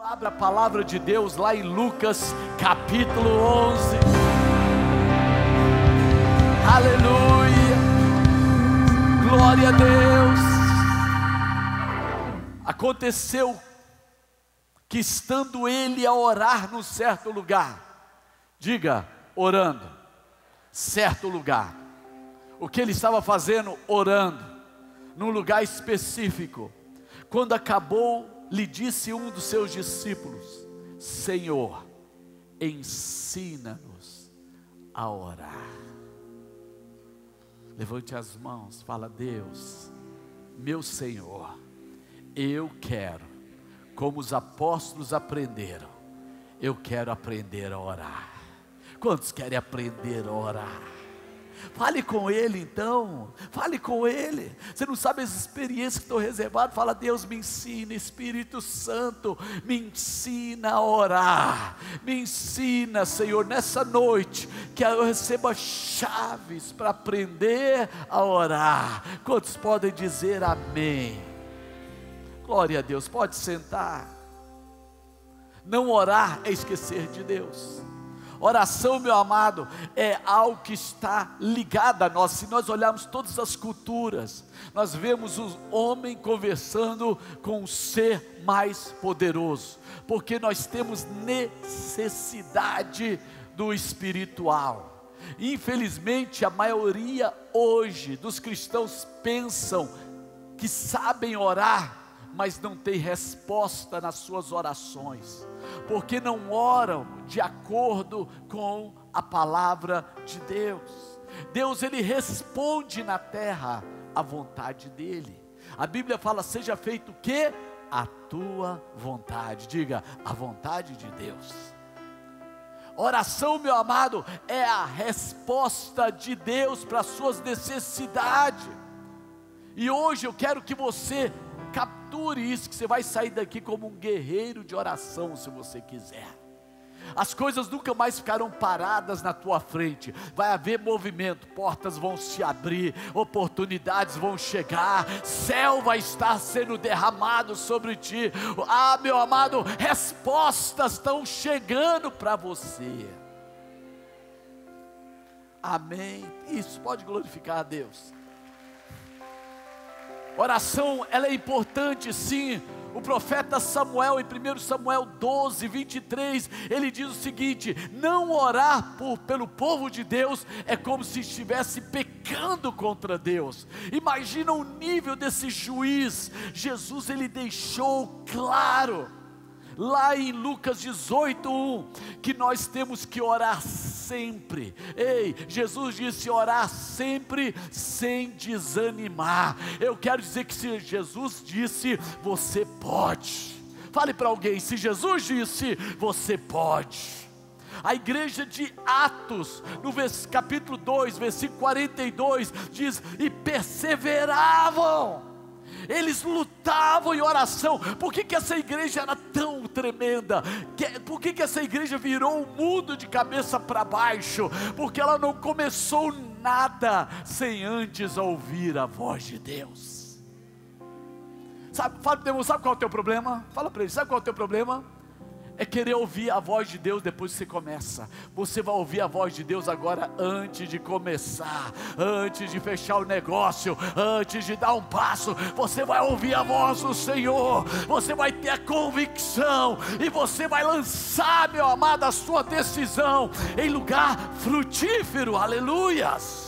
Abra a palavra de Deus lá em Lucas capítulo 11. Aleluia, glória a Deus. Aconteceu que, estando ele a orar num certo lugar, diga, orando, certo lugar. O que ele estava fazendo? Orando, num lugar específico. Quando acabou, lhe disse um dos seus discípulos: Senhor, ensina-nos a orar. Levante as mãos, fala: Deus, meu Senhor, eu quero, como os apóstolos aprenderam, eu quero aprender a orar. Quantos querem aprender a orar? Fale com Ele então, fale com Ele. Você não sabe as experiências que estão reservadas. Fala: Deus, me ensina, Espírito Santo, me ensina a orar. Me ensina, Senhor, nessa noite, que eu receba chaves para aprender a orar. Quantos podem dizer amém? Glória a Deus, pode sentar. Não orar é esquecer de Deus. Oração, meu amado, é algo que está ligado a nós. Se nós olharmos todas as culturas, nós vemos o homem conversando com um ser mais poderoso, porque nós temos necessidade do espiritual. Infelizmente, a maioria hoje dos cristãos pensam que sabem orar, mas não tem resposta nas suas orações, porque não oram de acordo com a palavra de Deus. Deus, Ele responde na terra a vontade dEle. A Bíblia fala: seja feito o quê? A tua vontade. Diga, a vontade de Deus. Oração, meu amado, é a resposta de Deus para as suas necessidades. E hoje eu quero que você capture isso, que você vai sair daqui como um guerreiro de oração, se você quiser. As coisas nunca mais ficarão paradas na tua frente. Vai haver movimento, portas vão se abrir, oportunidades vão chegar, céu vai estar sendo derramado sobre ti. Ah, meu amado, respostas estão chegando para você. Amém. Isso, pode glorificar a Deus. Oração, ela é importante sim. O profeta Samuel, em 1 Samuel 12, 23, ele diz o seguinte: não orar pelo povo de Deus é como se estivesse pecando contra Deus. Imagina o nível desse juiz. Jesus, ele deixou claro lá em Lucas 18:1, que nós temos que orar sempre. Ei, Jesus disse: orar sempre sem desanimar. Eu quero dizer que se Jesus disse, você pode. Fale para alguém: se Jesus disse, você pode. A igreja de Atos, no capítulo 2, versículo 42, diz: e perseveravam. Eles lutavam em oração. Por que essa igreja era tão tremenda? Por que essa igreja virou o mundo de cabeça para baixo? Porque ela não começou nada sem antes ouvir a voz de Deus. Sabe qual é o teu problema? Fala para ele: sabe qual é o teu problema? É querer ouvir a voz de Deus depois que você começa. Você vai ouvir a voz de Deus agora antes de começar, antes de fechar o negócio, antes de dar um passo. Você vai ouvir a voz do Senhor, você vai ter a convicção, e você vai lançar, meu amado, a sua decisão em lugar frutífero. Aleluias.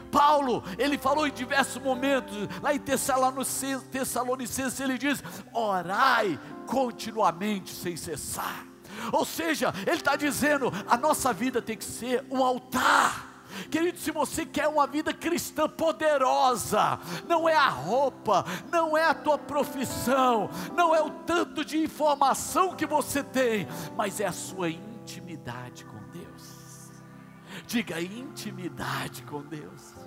Paulo, ele falou em diversos momentos, lá em Tessalonicenses, ele diz: orai continuamente sem cessar. Ou seja, ele está dizendo, a nossa vida tem que ser um altar. Querido, se você quer uma vida cristã poderosa, não é a roupa, não é a tua profissão, não é o tanto de informação que você tem, mas é a sua intimidade com Deus. Diga: intimidade com Deus.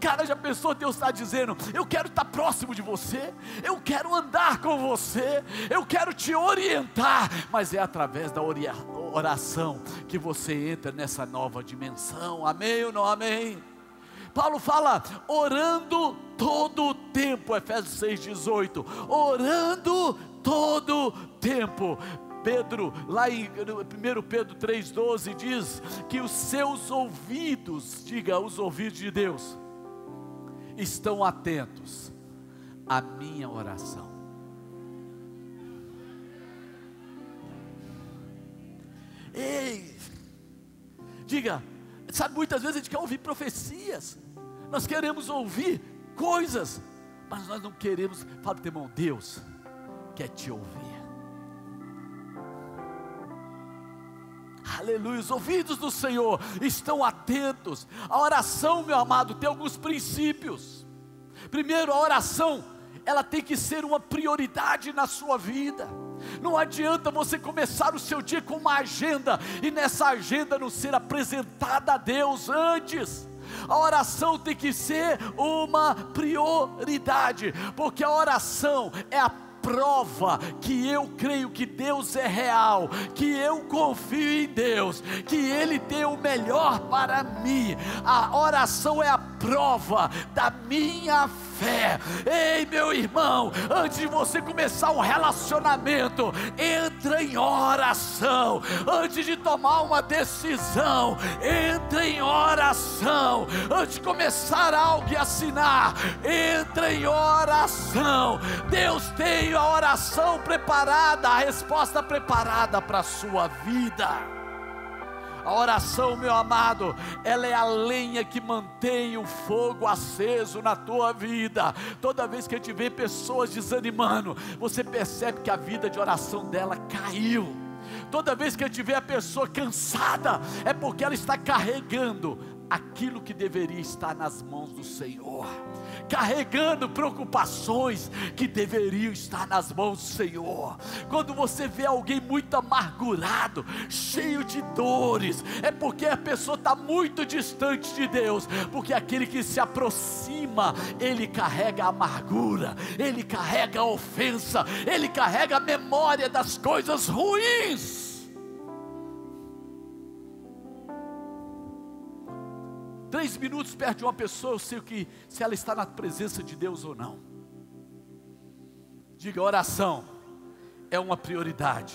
Cara, já pensou? Deus está dizendo: eu quero estar próximo de você, eu quero andar com você, eu quero te orientar. Mas é através da oração que você entra nessa nova dimensão. Amém ou não amém? Paulo fala, orando todo o tempo, Efésios 6,18, orando todo o tempo. Pedro, lá em 1 Pedro 3,12 diz que os seus ouvidos, diga, os ouvidos de Deus, estão atentos à minha oração. Ei, diga, sabe, muitas vezes a gente quer ouvir profecias, nós queremos ouvir coisas, mas nós não queremos. Fala para o teu irmão, Deus quer te ouvir. Aleluia, os ouvidos do Senhor estão atentos. A oração, meu amado, tem alguns princípios. Primeiro, a oração, ela tem que ser uma prioridade na sua vida. Não adianta você começar o seu dia com uma agenda, e nessa agenda não ser apresentada a Deus antes. A oração tem que ser uma prioridade, porque a oração é a prova que eu creio que Deus é real, que eu confio em Deus, que Ele tem o melhor para mim. A oração é a prova da minha fé. Ei, meu irmão, antes de você começar um relacionamento, entra em oração. Antes de tomar uma decisão, entra em oração. Antes de começar algo e assinar, entra em oração. Deus tem a oração preparada, a resposta preparada para a sua vida. A oração, meu amado, ela é a lenha que mantém o fogo aceso na tua vida. Toda vez que a gente vê pessoas desanimando, você percebe que a vida de oração dela caiu. Toda vez que a gente vê a pessoa cansada, é porque ela está carregando aquilo que deveria estar nas mãos do Senhor, carregando preocupações que deveriam estar nas mãos do Senhor. Quando você vê alguém muito amargurado, cheio de dores, é porque a pessoa está muito distante de Deus, porque aquele que se aproxima, ele carrega a amargura, ele carrega a ofensa, ele carrega a memória das coisas ruins. 3 minutos perto de uma pessoa, eu sei se ela está na presença de Deus ou não. Diga, oração é uma prioridade.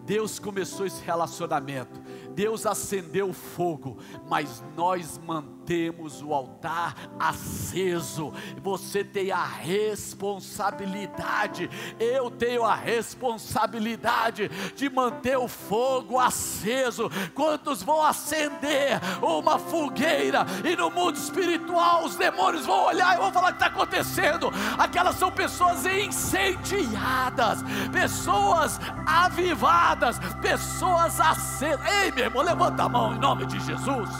Deus começou esse relacionamento, Deus acendeu o fogo, mas nós mantemos o altar aceso. Você tem a responsabilidade, eu tenho a responsabilidade de manter o fogo aceso. Quantos vão acender uma fogueira e no mundo espiritual os demônios vão olhar e vão falar o que está acontecendo? Aquelas são pessoas incendiadas, pessoas avivadas, pessoas acesas. Ei, meu irmão, levanta a mão em nome de Jesus.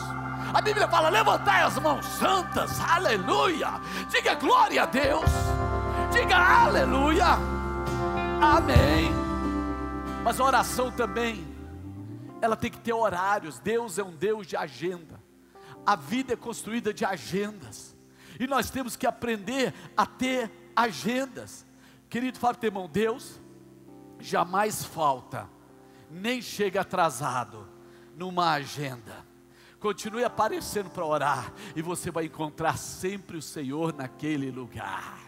A Bíblia fala, levantai as mãos santas, aleluia. Diga glória a Deus, diga aleluia, amém. Mas a oração também, ela tem que ter horários. Deus é um Deus de agenda. A vida é construída de agendas, e nós temos que aprender a ter agendas. Querido, fala para o teu irmão, Deus jamais falta, nem chega atrasado numa agenda. Continue aparecendo para orar, e você vai encontrar sempre o Senhor naquele lugar.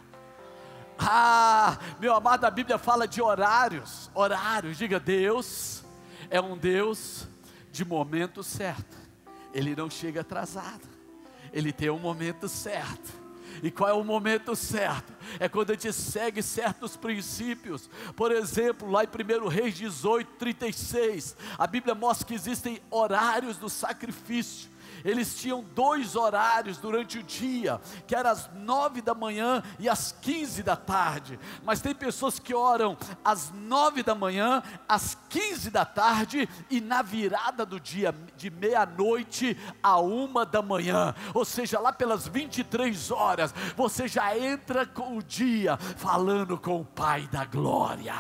Meu amado, a Bíblia fala de horários. Diga, Deus é um Deus de momento certo. Ele não chega atrasado, Ele tem um momento certo. E qual é o momento certo? É quando a gente segue certos princípios. Por exemplo, lá em 1 Reis 18:36, a Bíblia mostra que existem horários do sacrifício. Eles tinham 2 horários durante o dia, que eram às 9 da manhã e às 15 da tarde. Mas tem pessoas que oram às 9 da manhã, às 15 da tarde e na virada do dia, de meia-noite a 1 da manhã. Ou seja, lá pelas 23 horas, você já entra com o dia falando com o Pai da glória.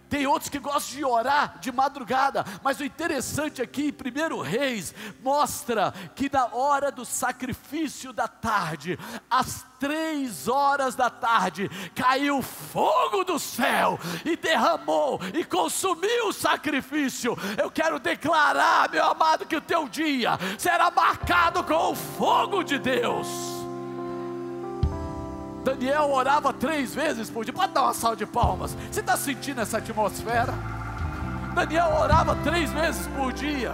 Tem outros que gostam de orar de madrugada, mas o interessante aqui, 1 Reis, mostra que na hora do sacrifício da tarde, às 3 horas da tarde, caiu fogo do céu, e derramou, e consumiu o sacrifício. Eu quero declarar, meu amado, que o teu dia será marcado com o fogo de Deus. Daniel orava 3 vezes por dia. Pode dar uma salva de palmas. Você está sentindo essa atmosfera? Daniel orava 3 vezes por dia.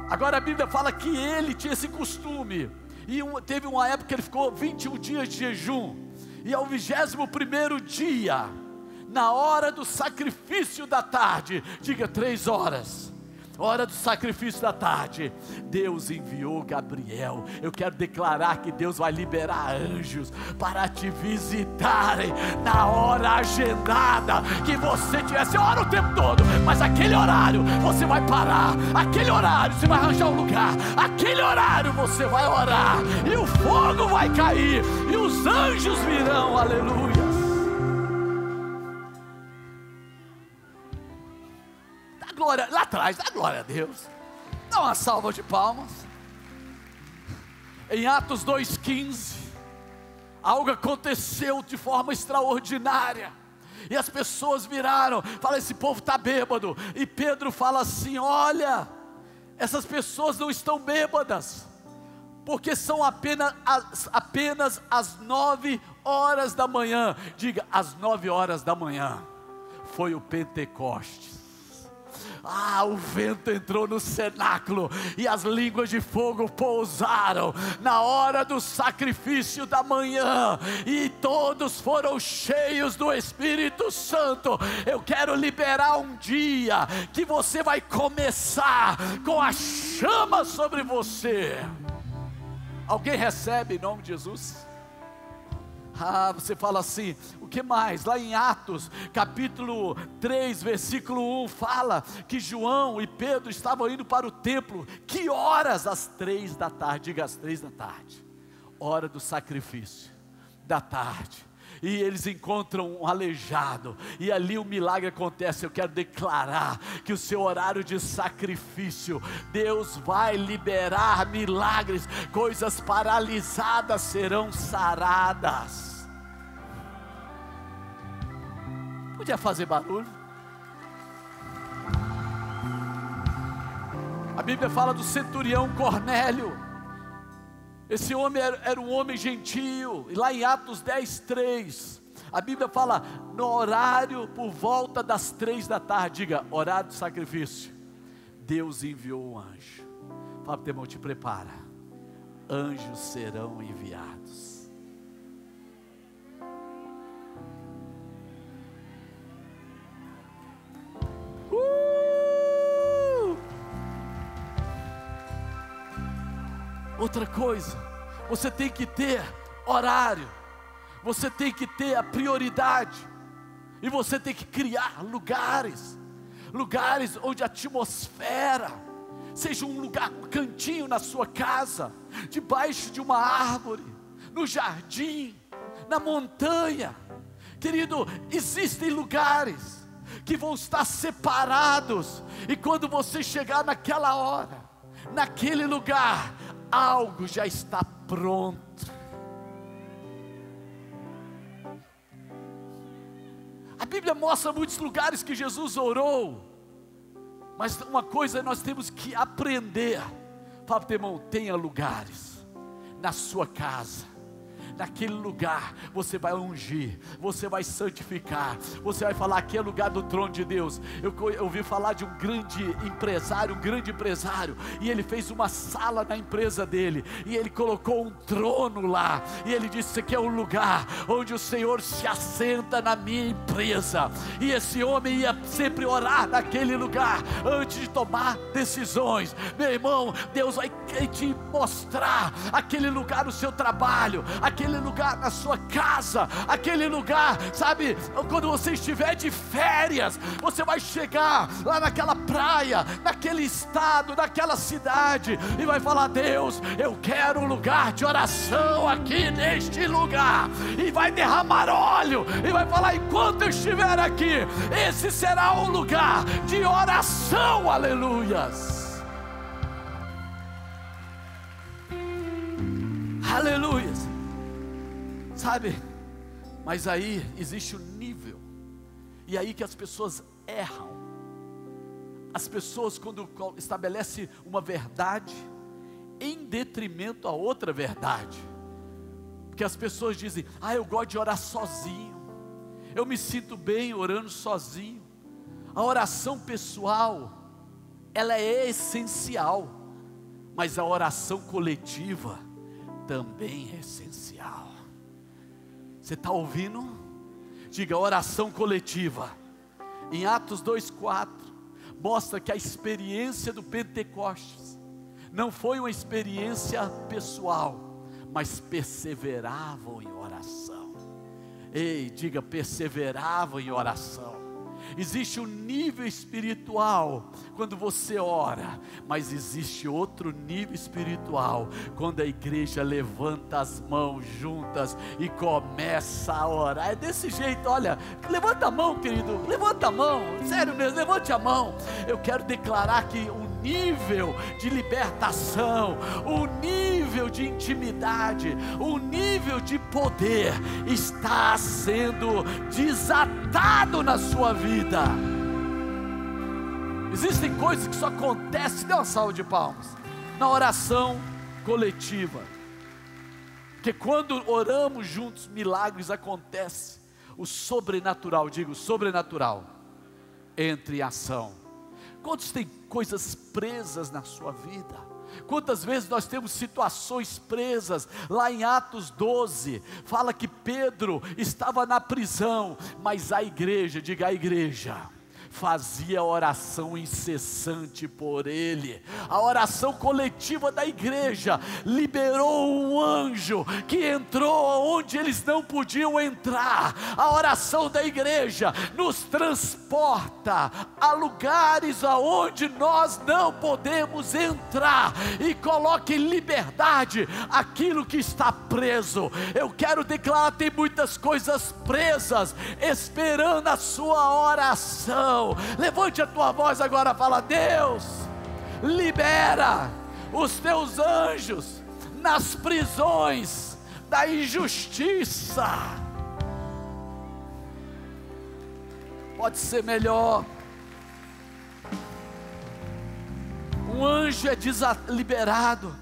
Agora a Bíblia fala que ele tinha esse costume, e teve uma época que ele ficou 21 dias de jejum, e ao 21º dia, na hora do sacrifício da tarde, diga 3 horas, hora do sacrifício da tarde, Deus enviou Gabriel. Eu quero declarar que Deus vai liberar anjos para te visitarem na hora agendada, que você tivesse hora o tempo todo, mas aquele horário você vai parar, aquele horário você vai arranjar um lugar, aquele horário você vai orar, e o fogo vai cair, e os anjos virão, aleluia. Glória, lá atrás, dá glória a Deus, dá uma salva de palmas. Em Atos 2,15, algo aconteceu de forma extraordinária, e as pessoas viraram, falaram: esse povo está bêbado, e Pedro fala assim: olha, essas pessoas não estão bêbadas, porque são apenas as 9 horas da manhã. Diga, às 9 horas da manhã, foi o Pentecostes. O vento entrou no cenáculo, e as línguas de fogo pousaram na hora do sacrifício da manhã, e todos foram cheios do Espírito Santo. Eu quero liberar um dia que você vai começar com a chama sobre você. Alguém recebe em nome de Jesus? Você fala assim, o que mais? Lá em Atos, capítulo 3, versículo 1, fala que João e Pedro estavam indo para o templo. Que horas? Às 3 da tarde, diga às 3 da tarde, hora do sacrifício da tarde. E eles encontram um aleijado, e ali o milagre acontece. Eu quero declarar que o seu horário de sacrifício, Deus vai liberar milagres, coisas paralisadas serão saradas. Podia fazer barulho? A Bíblia fala do centurião Cornélio. Esse homem era um homem gentio, e lá em Atos 10:3, a Bíblia fala, no horário por volta das 3 da tarde, diga, horário de sacrifício, Deus enviou um anjo. Fala para o teu irmão, te prepara, anjos serão enviados. Outra coisa, você tem que ter horário, você tem que ter a prioridade, e você tem que criar lugares onde a atmosfera seja um lugar, um cantinho na sua casa, debaixo de uma árvore, no jardim, na montanha. Querido, existem lugares que vão estar separados, e quando você chegar naquela hora, naquele lugar, algo já está pronto. A Bíblia mostra muitos lugares que Jesus orou, mas uma coisa nós temos que aprender. Fala para o teu irmão, tenha lugares na sua casa. Naquele lugar você vai ungir, você vai santificar, você vai falar, aqui é lugar do trono de Deus. Eu ouvi falar de um grande empresário, e ele fez uma sala na empresa dele, e ele colocou um trono lá, e ele disse, isso aqui é um lugar onde o Senhor se assenta na minha empresa. E esse homem ia sempre orar naquele lugar, antes de tomar decisões. Meu irmão, Deus vai te mostrar aquele lugar no seu trabalho, aquele aquele lugar na sua casa, aquele lugar, sabe, quando você estiver de férias, você vai chegar lá naquela praia, naquele estado, naquela cidade, e vai falar: Deus, eu quero um lugar de oração aqui neste lugar, e vai derramar óleo, e vai falar: enquanto eu estiver aqui, esse será um lugar de oração, aleluias. Aleluia, sabe, mas aí existe um nível, e aí que as pessoas erram. As pessoas, quando estabelecem uma verdade em detrimento a outra verdade, porque as pessoas dizem: eu gosto de orar sozinho, eu me sinto bem orando sozinho. A oração pessoal, ela é essencial, mas a oração coletiva também é essencial. Você está ouvindo? Diga: oração coletiva. Em Atos 2:4 mostra que a experiência do Pentecostes não foi uma experiência pessoal, mas perseveravam em oração. Ei, diga: perseveravam em oração. Existe um nível espiritual quando você ora, mas existe outro nível espiritual quando a igreja levanta as mãos juntas e começa a orar. É desse jeito, olha, levanta a mão, querido, levanta a mão, sério mesmo, levante a mão. Eu quero declarar que o nível de libertação, o nível de intimidade, o nível de poder está sendo desatado na sua vida. Existem coisas que só acontecem, dê uma salva de palmas, na oração coletiva, porque quando oramos juntos, milagres acontecem. O sobrenatural, digo, sobrenatural entra em ação. Quantos têm coisas presas na sua vida? Quantas vezes nós temos situações presas? Lá em Atos 12, fala que Pedro estava na prisão, mas a igreja, diga a igreja, fazia oração incessante por ele. A oração coletiva da igreja liberou um anjo que entrou onde eles não podiam entrar. A oração da igreja nos transporta a lugares aonde nós não podemos entrar e coloca em liberdade aquilo que está preso. Eu quero declarar: tem muitas coisas presas esperando a sua oração. Levante a tua voz agora, fala: Deus, libera os teus anjos nas prisões da injustiça. Pode ser melhor. Um anjo é liberado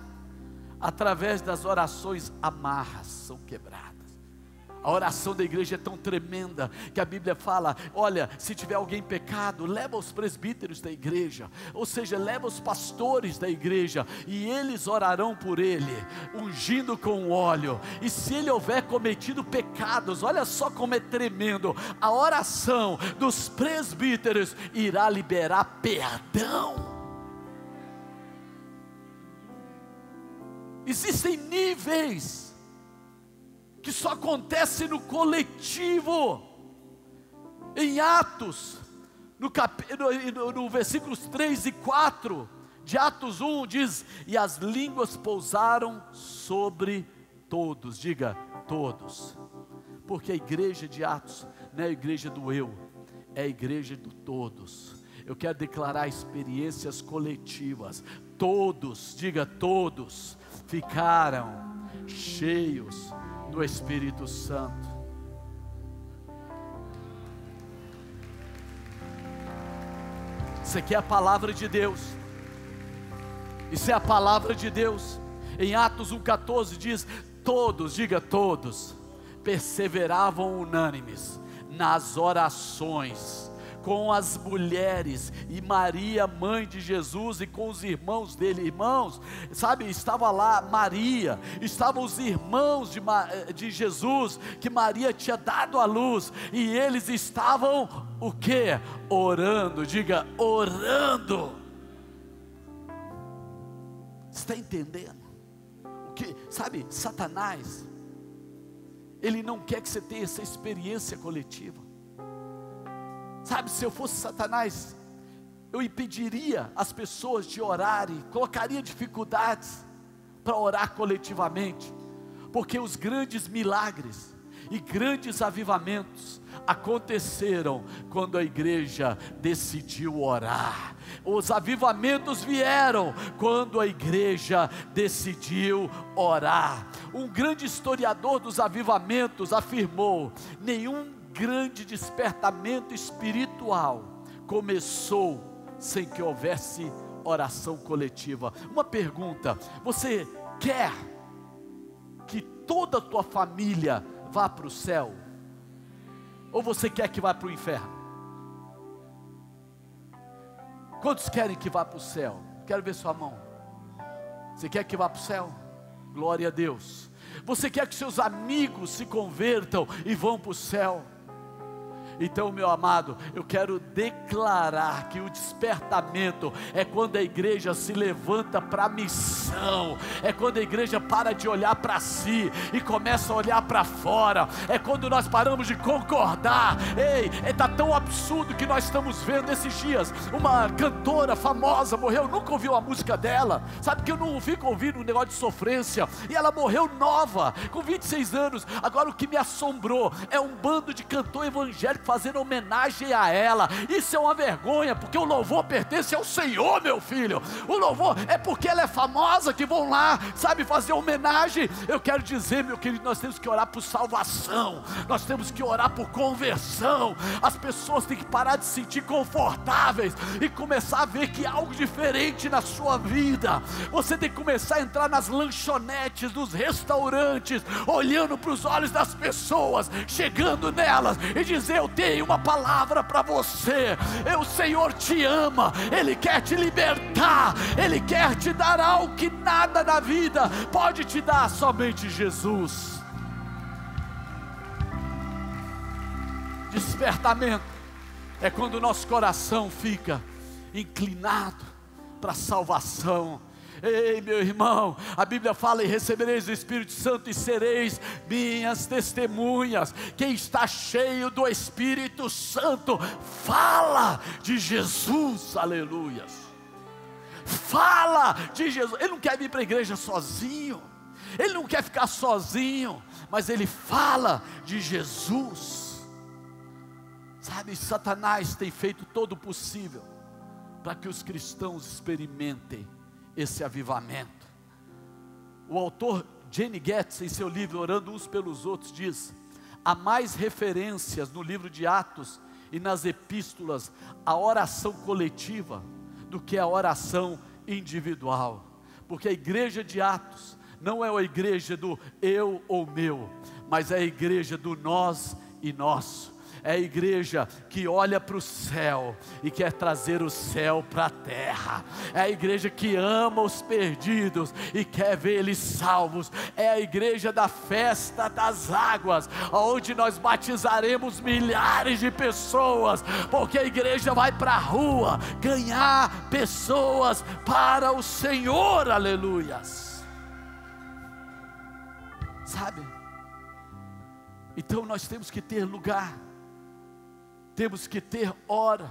através das orações, amarras são quebradas. A oração da igreja é tão tremenda que a Bíblia fala: olha, se tiver alguém pecado, leva os presbíteros da igreja, ou seja, leva os pastores da igreja, e eles orarão por ele, ungindo com óleo. E se ele houver cometido pecados, olha só como é tremendo, a oração dos presbíteros irá liberar perdão. Existem níveis que só acontece no coletivo. Em Atos, no versículos 3 e 4 de Atos 1, diz: e as línguas pousaram sobre todos. Diga, todos. Porque a igreja de Atos não é a igreja do eu, é a igreja do todos. Eu quero declarar experiências coletivas. Todos, diga todos, ficaram cheios do Espírito Santo. Isso aqui é a palavra de Deus. Isso é a palavra de Deus. Em Atos 1,14 diz: todos, diga todos, perseveravam unânimes nas orações com as mulheres e Maria, mãe de Jesus, e com os irmãos dele. Irmãos, sabe, estava lá Maria, estavam os irmãos de Jesus, que Maria tinha dado à luz, e eles estavam, o quê? Orando. Diga, orando. Você está entendendo? O que, sabe, Satanás, Ele não quer que você tenha essa experiência coletiva. Sabe, se eu fosse Satanás, eu impediria as pessoas de orarem, colocaria dificuldades para orar coletivamente, porque os grandes milagres e grandes avivamentos aconteceram quando a igreja decidiu orar. Os avivamentos vieram quando a igreja decidiu orar. Um grande historiador dos avivamentos afirmou: nenhum grande despertamento espiritual começou sem que houvesse oração coletiva. Uma pergunta: você quer que toda a tua família vá para o céu? Ou você quer que vá para o inferno? Quantos querem que vá para o céu? Quero ver sua mão. Você quer que vá para o céu? Glória a Deus. Você quer que seus amigos se convertam e vão para o céu? Então, meu amado, eu quero declarar que o despertamento é quando a igreja se levanta para a missão, é quando a igreja para de olhar para si e começa a olhar para fora, é quando nós paramos de concordar. Ei, está tão absurdo que nós estamos vendo esses dias. Uma cantora famosa morreu, nunca ouviu a música dela, sabe que eu não fico ouvindo um negócio de sofrência, e ela morreu nova, com 26 anos. Agora, o que me assombrou é um bando de cantor evangélico fazendo homenagem a ela. Isso é uma vergonha, porque o louvor pertence ao Senhor, meu filho. O louvor é porque ela é famosa que vão lá, sabe, fazer homenagem. Eu quero dizer, meu querido, nós temos que orar por salvação, nós temos que orar por conversão. As pessoas têm que parar de se sentir confortáveis e começar a ver que há algo diferente na sua vida. Você tem que começar a entrar nas lanchonetes, nos restaurantes, olhando para os olhos das pessoas, chegando nelas e dizer: eu tenho uma palavra para você. O Senhor te ama, Ele quer te libertar, Ele quer te dar algo que nada na vida pode te dar, somente Jesus. Despertamento é quando o nosso coração fica inclinado para a salvação. Ei, meu irmão, a Bíblia fala: e recebereis o Espírito Santo e sereis minhas testemunhas. Quem está cheio do Espírito Santo fala de Jesus, aleluias. Fala de Jesus. Ele não quer vir para a igreja sozinho, ele não quer ficar sozinho, mas ele fala de Jesus. Sabe, Satanás tem feito todo o possível para que os cristãos experimentem esse avivamento. O autor Jenny Getz, em seu livro Orando Uns pelos Outros, diz: há mais referências no livro de Atos e nas epístolas à oração coletiva do que a oração individual, porque a igreja de Atos não é a igreja do eu ou meu, mas é a igreja do nós e nosso. É a igreja que olha para o céu e quer trazer o céu para a terra. É a igreja que ama os perdidos e quer ver eles salvos. É a igreja da festa das águas, onde nós batizaremos milhares de pessoas, porque a igreja vai para a rua ganhar pessoas para o Senhor, aleluias. Sabe? Então nós temos que ter lugar, temos que ter hora,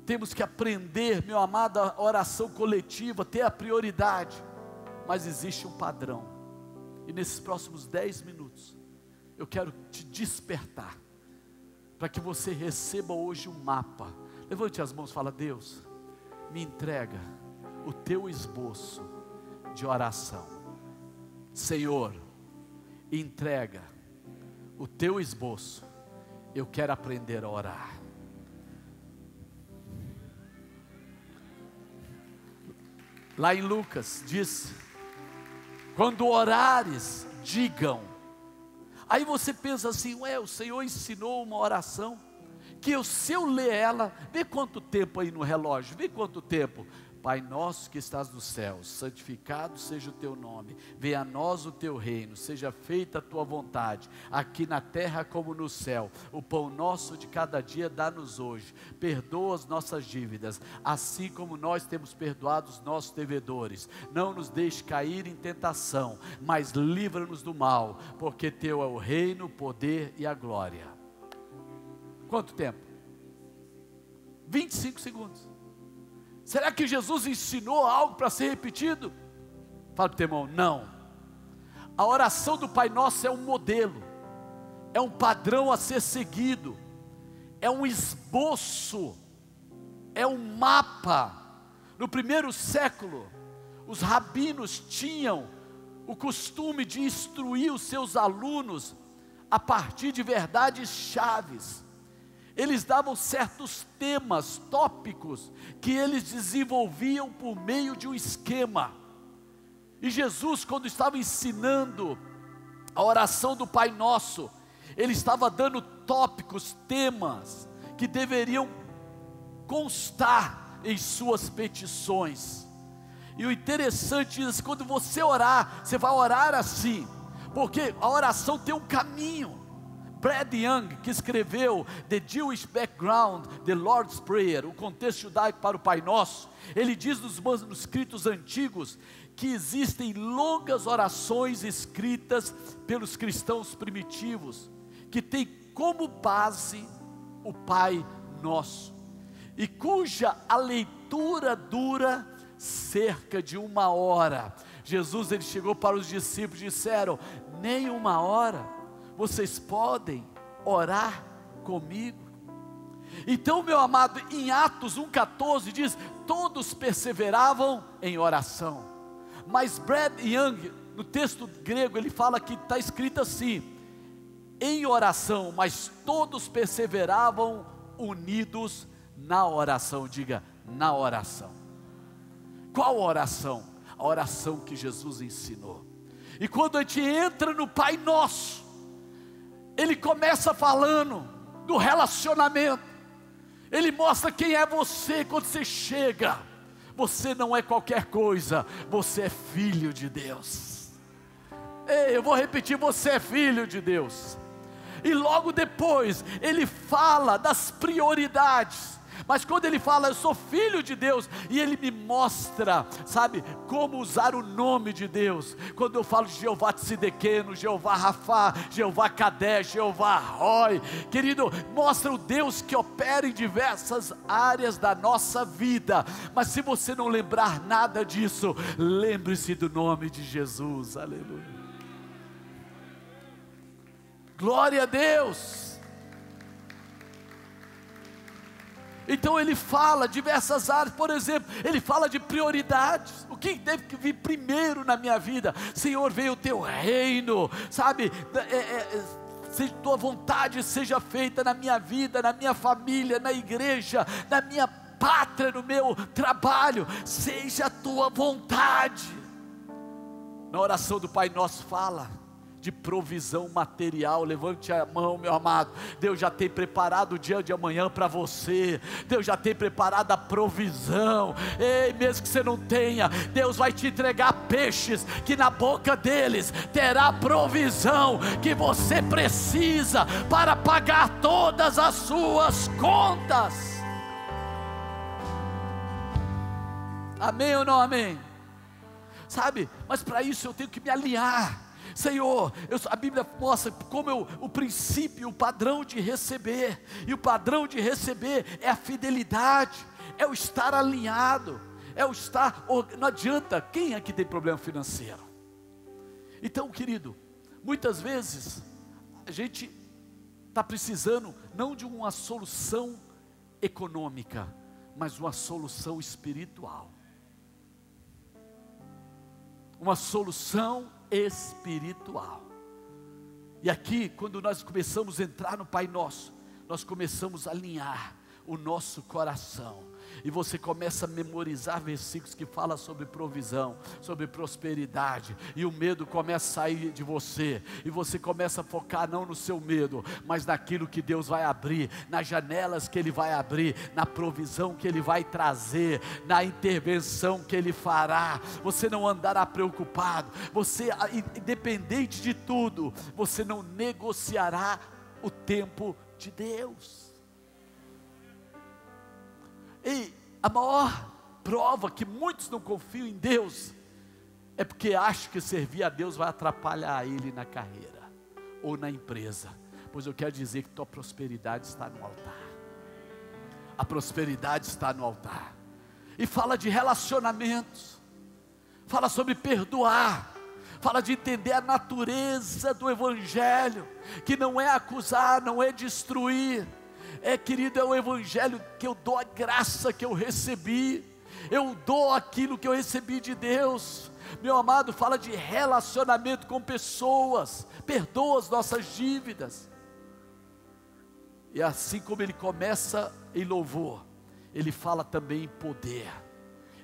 temos que aprender, meu amado, a oração coletiva, ter a prioridade. Mas existe um padrão, e nesses próximos 10 minutos, eu quero te despertar, para que você receba hoje um mapa. Levante as mãos e fala: Deus, me entrega o teu esboço de oração. Senhor, entrega o teu esboço. Eu quero aprender a orar. Lá em Lucas diz: quando orares, digam. Aí você pensa assim: ué, o Senhor ensinou uma oração que se eu ler ela, vê quanto tempo aí no relógio, vê quanto tempo. Pai nosso que estás nos céus, santificado seja o teu nome, venha a nós o teu reino, seja feita a tua vontade, aqui na terra como no céu. O pão nosso de cada dia dá-nos hoje, perdoa as nossas dívidas, assim como nós temos perdoado os nossos devedores. Não nos deixe cair em tentação, mas livra-nos do mal, porque teu é o reino, o poder e a glória. Quanto tempo? 25 segundos. Será que Jesus ensinou algo para ser repetido? Fala para o teu irmão, não. A oração do Pai Nosso é um modelo, é um padrão a ser seguido, é um esboço, é um mapa. No primeiro século, os rabinos tinham o costume de instruir os seus alunos a partir de verdades chaves. Eles davam certos temas, tópicos, que eles desenvolviam por meio de um esquema. E Jesus, quando estava ensinando a oração do Pai Nosso, Ele estava dando tópicos, temas, que deveriam constar em suas petições. E o interessante é que quando você orar, você vai orar assim, porque a oração tem um caminho. Brad Young, que escreveu The Jewish Background, The Lord's Prayer, o contexto judaico para o Pai Nosso, ele diz nos manuscritos antigos que existem longas orações escritas pelos cristãos primitivos, que tem como base o Pai Nosso, e cuja a leitura dura cerca de 1 hora. Jesus, ele chegou para os discípulos e disseram, nem 1 hora, vocês podem orar comigo? Então, meu amado, em Atos 1,14 diz, todos perseveravam em oração. Mas Brad Young, no texto grego, ele fala que está escrito assim, em oração, mas todos perseveravam unidos na oração. Diga, na oração. Qual oração? A oração que Jesus ensinou. E quando a gente entra no Pai Nosso, Ele começa falando do relacionamento. Ele mostra quem é você quando você chega. Você não é qualquer coisa, você é filho de Deus. Ei, eu vou repetir, você é filho de Deus. E logo depois, ele fala das prioridades. Mas quando ele fala, eu sou filho de Deus, e ele me mostra, sabe, como usar o nome de Deus. Quando eu falo de Jeová Tsidequeno, Jeová Rafá, Jeová Kadesh, Jeová Roi, querido, mostra o Deus que opera em diversas áreas da nossa vida. Mas se você não lembrar nada disso, lembre-se do nome de Jesus, aleluia. Glória a Deus. Então ele fala diversas áreas, por exemplo, ele fala de prioridades, o que deve vir primeiro na minha vida? Senhor, venha o teu reino, sabe, seja tua vontade seja feita na minha vida, na minha família, na igreja, na minha pátria, no meu trabalho, seja a tua vontade. Na oração do Pai Nosso fala de provisão material. Levante a mão, meu amado. Deus já tem preparado o dia de amanhã para você. Deus já tem preparado a provisão. Ei, mesmo que você não tenha, Deus vai te entregar peixes, que na boca deles terá provisão que você precisa para pagar todas as suas contas. Amém ou não amém? Sabe, mas para isso eu tenho que me alinhar. Senhor, a Bíblia mostra como o princípio, o padrão de receber, e o padrão de receber é a fidelidade, é o estar alinhado, é o estar, não adianta, quem aqui tem problema financeiro? Então, querido, muitas vezes, a gente está precisando, não de uma solução econômica, mas uma solução espiritual, uma solução espiritual. E aqui, quando nós começamos a entrar no Pai Nosso, nós começamos a alinhar o nosso coração. E você começa a memorizar versículos que falam sobre provisão, sobre prosperidade, e o medo começa a sair de você, e você começa a focar não no seu medo, mas naquilo que Deus vai abrir, nas janelas que Ele vai abrir, na provisão que Ele vai trazer, na intervenção que Ele fará. Você não andará preocupado, você, independente de tudo, você não negociará o tempo de Deus. E a maior prova que muitos não confiam em Deus é porque acham que servir a Deus vai atrapalhar ele na carreira ou na empresa. Pois eu quero dizer que tua prosperidade está no altar. A prosperidade está no altar. E fala de relacionamentos, fala sobre perdoar, fala de entender a natureza do Evangelho, que não é acusar, não é destruir. Querido, é o Evangelho que eu dou a graça que eu recebi, eu dou aquilo que eu recebi de Deus. Meu amado, fala de relacionamento com pessoas, perdoa as nossas dívidas. E assim como ele começa em louvor, ele fala também em poder.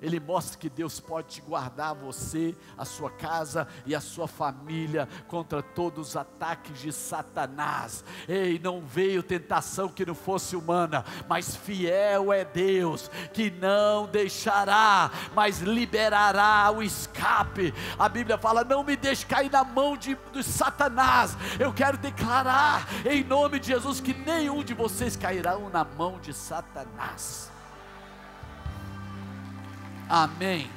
Ele mostra que Deus pode te guardar, você, a sua casa e a sua família, contra todos os ataques de Satanás. Ei, não veio tentação que não fosse humana, mas fiel é Deus, que não deixará, mas liberará o escape. A Bíblia fala, não me deixe cair na mão de Satanás. Eu quero declarar, em nome de Jesus, que nenhum de vocês cairão na mão de Satanás. Amém.